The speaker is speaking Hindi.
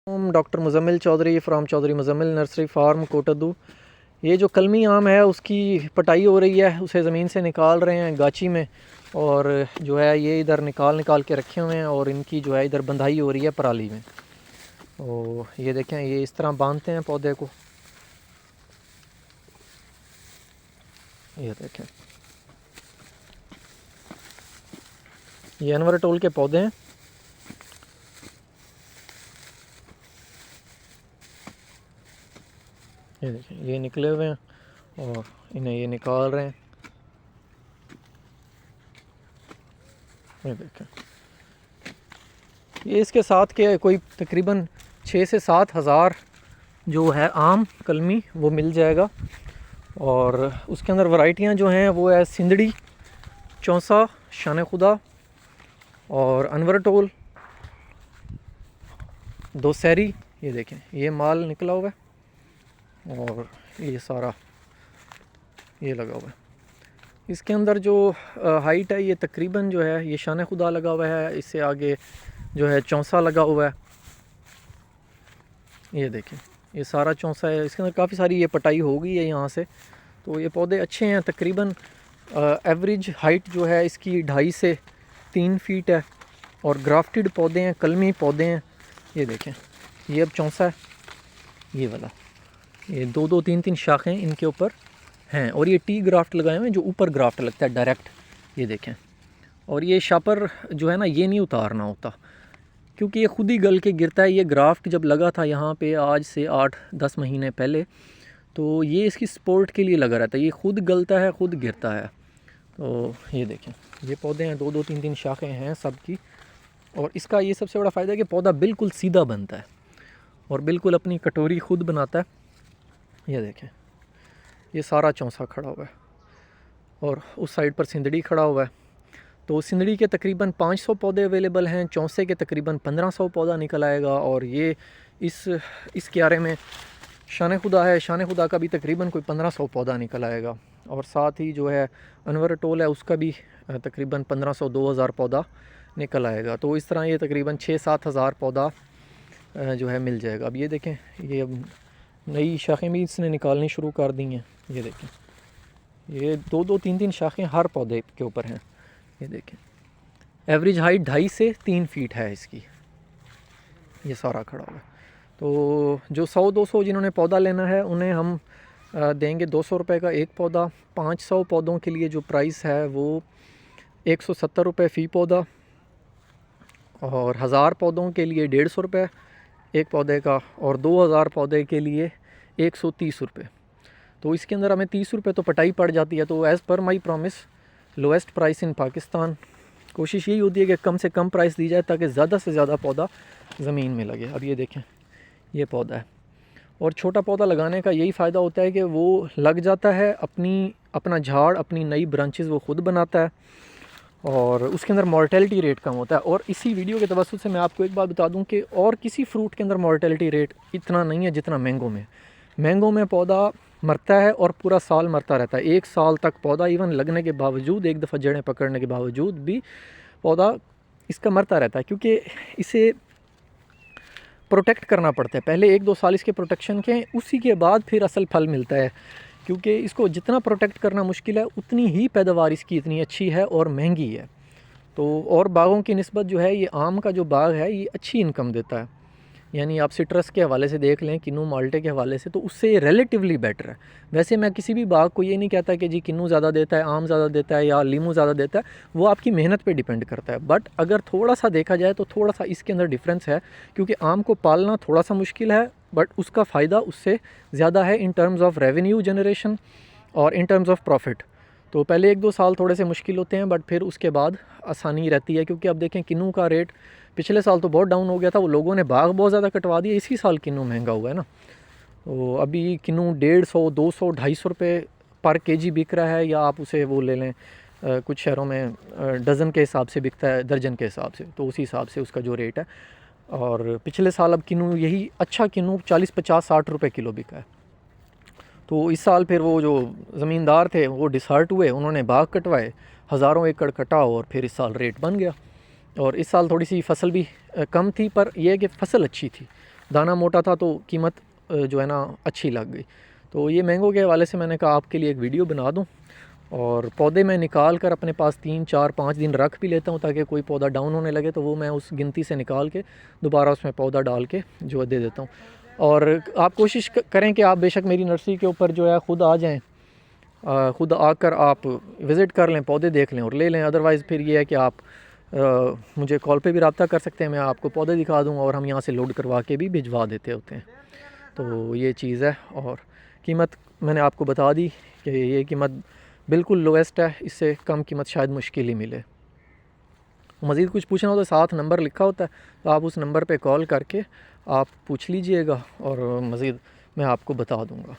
Doctor Muzammil Chaudhry from Chaudhry Muzammil nursery farm Kot Addu. ये जो कलमी आम है उसकी पटाई हो रही है, उसे ज़मीन से निकाल रहे हैं गाची में, और जो है ये इधर निकाल के रखे हुए हैं और इनकी जो है इधर बंधाई हो रही है पराली में। और ये देखें, ये इस तरह बांधते हैं पौधे को, ये देखें, ये अनवरटोल के पौधे हैं। ये देखें, ये निकले हुए हैं और इन्हें ये निकाल रहे हैं। ये देखें, ये इसके साथ के कोई तकरीबन 6 से 7 हज़ार जो है आम कलमी वो मिल जाएगा। और उसके अंदर वैरायटियां जो हैं वो है सिंदड़ी, चौंसा, शान खुदा और अनवरटोल, दोसहरी। ये देखें, ये माल निकला हुआ है और ये सारा ये लगा हुआ है। इसके अंदर जो हाइट है ये तकरीबन जो है ये शान खुदा लगा हुआ है, इससे आगे जो है चौंसा लगा हुआ है। ये देखें, ये सारा चौंसा है, इसके अंदर काफ़ी सारी ये पटाई हो गई है यहाँ से। तो ये पौधे अच्छे हैं, तकरीबन एवरेज हाइट जो है इसकी 2.5 से 3 फीट है और ग्राफ्टेड पौधे हैं, कलमी पौधे हैं। ये देखें, ये अब चौंसा है, ये वाला, ये 2-2, 3-3 शाखें इनके ऊपर हैं और ये टी ग्राफ्ट लगाए हुए हैं जो ऊपर ग्राफ्ट लगता है डायरेक्ट। ये देखें, और ये शापर जो है ना ये नहीं उतारना होता क्योंकि ये खुद ही गल के गिरता है। ये ग्राफ्ट जब लगा था यहाँ पे आज से 8-10 महीने पहले, तो ये इसकी सपोर्ट के लिए लगा रहता है, ये खुद गलता है, खुद गिरता है। तो ये देखें, ये पौधे हैं, 2-2, 3-3 शाखें हैं सबकी। और इसका ये सबसे बड़ा फ़ायदा है कि पौधा बिल्कुल सीधा बनता है और बिल्कुल अपनी कटोरी खुद बनाता है। ये देखें, ये सारा चौंसा खड़ा हुआ है और उस साइड पर सिंदड़ी खड़ा हुआ है। तो सिंदड़ी के तकरीबन 500 पौधे अवेलेबल हैं, चौंसे के तकरीबन 1500 पौधा निकल आएगा। और ये इस क्यारे में शान खुदा है, शान खुदा का भी तकरीबन कोई 1500 पौधा निकल आएगा। और साथ ही जो है अनवरटोल है उसका भी तकरीबन 1500-2000 पौधा निकल आएगा। तो इस तरह ये तकरीबन 6-7 हज़ार पौधा जो है मिल जाएगा। अब ये देखें, ये अब नई शाखें भी इसने निकालनी शुरू कर दी हैं। ये देखें, ये 2-2, 3-3 शाखें हर पौधे के ऊपर हैं। ये देखें, एवरेज हाइट 2.5 से 3 फीट है इसकी। ये सारा खड़ा हुआ है। तो जो 100-200 जिन्होंने पौधा लेना है उन्हें हम देंगे 200 रुपये का एक पौधा। 500 पौधों के लिए जो प्राइस है वो 170 रुपये फ़ी पौधा, और 1000 पौधों के लिए 150 रुपये एक पौधे का, और 2000 पौधे के लिए 130 रुपये। तो इसके अंदर हमें 30 रुपये तो पटाई पड़ जाती है। तो as per my promise, lowest price in Pakistan. कोशिश यही होती है कि कम से कम प्राइस दी जाए ताकि ज़्यादा से ज़्यादा पौधा ज़मीन में लगे। अब ये देखें, ये पौधा है, और छोटा पौधा लगाने का यही फ़ायदा होता है कि वो लग जाता है, अपना झाड़, अपनी नई ब्रांचेस वो ख़ुद बनाता है और उसके अंदर मॉर्टेलिटी रेट कम होता है। और इसी वीडियो के तवज्जुह से मैं आपको एक बात बता दूं कि और किसी फ्रूट के अंदर मॉर्टेलिटी रेट इतना नहीं है जितना मैंगो में। मैंगो में पौधा मरता है और पूरा साल मरता रहता है, 1 साल तक पौधा इवन लगने के बावजूद, एक दफ़ा जड़ें पकड़ने के बावजूद भी पौधा इसका मरता रहता है, क्योंकि इसे प्रोटेक्ट करना पड़ता है। पहले 1-2 साल इसके प्रोटेक्शन के, उसी के बाद फिर असल फल मिलता है। क्योंकि इसको जितना प्रोटेक्ट करना मुश्किल है उतनी ही पैदावार इसकी इतनी अच्छी है और महंगी है। तो और बागों की निस्बत जो है ये आम का जो बाग है ये अच्छी इनकम देता है। यानी आप सिट्रस के हवाले से देख लें, किन्नू माल्टे के हवाले से, तो उससे रिलेटिवली बेटर है। वैसे मैं किसी भी बाग को ये नहीं कहता कि जी किन्नू ज़्यादा देता है, आम ज़्यादा देता है या लीमू ज़्यादा देता है, वो आपकी मेहनत पे डिपेंड करता है। बट अगर थोड़ा सा देखा जाए तो थोड़ा सा इसके अंदर डिफरेंस है, क्योंकि आम को पालना थोड़ा सा मुश्किल है बट उसका फ़ायदा उससे ज़्यादा है in terms of revenue generation और इन टर्म्स ऑफ प्रॉफिट। तो पहले 1-2 साल थोड़े से मुश्किल होते हैं बट फिर उसके बाद आसानी रहती है। क्योंकि अब देखें, किन्नू का रेट पिछले साल तो बहुत डाउन हो गया था, वो लोगों ने बाग बहुत ज़्यादा कटवा दिया, इसी साल किन्नू महंगा हुआ है ना। तो अभी किन्नू 150, 200, 250 रुपये पर केजी बिक रहा है, या आप उसे वो ले लें, कुछ शहरों में डज़न के हिसाब से बिकता है, दर्जन के हिसाब से, तो उसी हिसाब से उसका जो रेट है। और पिछले साल अब किन्नू, यही अच्छा किन्नू 40, 50, 60 रुपये किलो बिका है। तो इस साल फिर वो जो ज़मींदार थे वो डिसहार्ट हुए, उन्होंने बाग कटवाए, हज़ारों एकड़ कटा और फिर इस साल रेट बन गया। और इस साल थोड़ी सी फसल भी कम थी, पर यह है कि फसल अच्छी थी दाना मोटा था तो कीमत जो है ना अच्छी लग गई। तो ये मैंगो के हवाले से मैंने कहा आपके लिए एक वीडियो बना दूँ। और पौधे मैं निकाल कर अपने पास 3 4 5 दिन रख भी लेता हूँ, ताकि कोई पौधा डाउन होने लगे तो वो मैं उस गिनती से निकाल के दोबारा उसमें पौधा डाल के जो है दे देता हूँ। और आप कोशिश करें कि आप बेशक मेरी नर्सरी के ऊपर जो है ख़ुद आ जाएँ, ख़ुद आकर आप विज़िट कर लें, पौधे देख लें और ले लें। अदरवाइज़ फिर ये है कि आप मुझे कॉल पे भी रब्ता कर सकते हैं, मैं आपको पौधे दिखा दूँगा और हम यहाँ से लोड करवा के भी भिजवा देते होते हैं। तो ये चीज़ है। और कीमत मैंने आपको बता दी कि ये कीमत बिल्कुल लोएस्ट है, इससे कम कीमत शायद मुश्किल ही मिले। मज़ीद कुछ पूछना हो तो साथ नंबर लिखा होता है, तो आप उस नंबर पे कॉल करके आप पूछ लीजिएगा और मज़ीद मैं आपको बता दूँगा।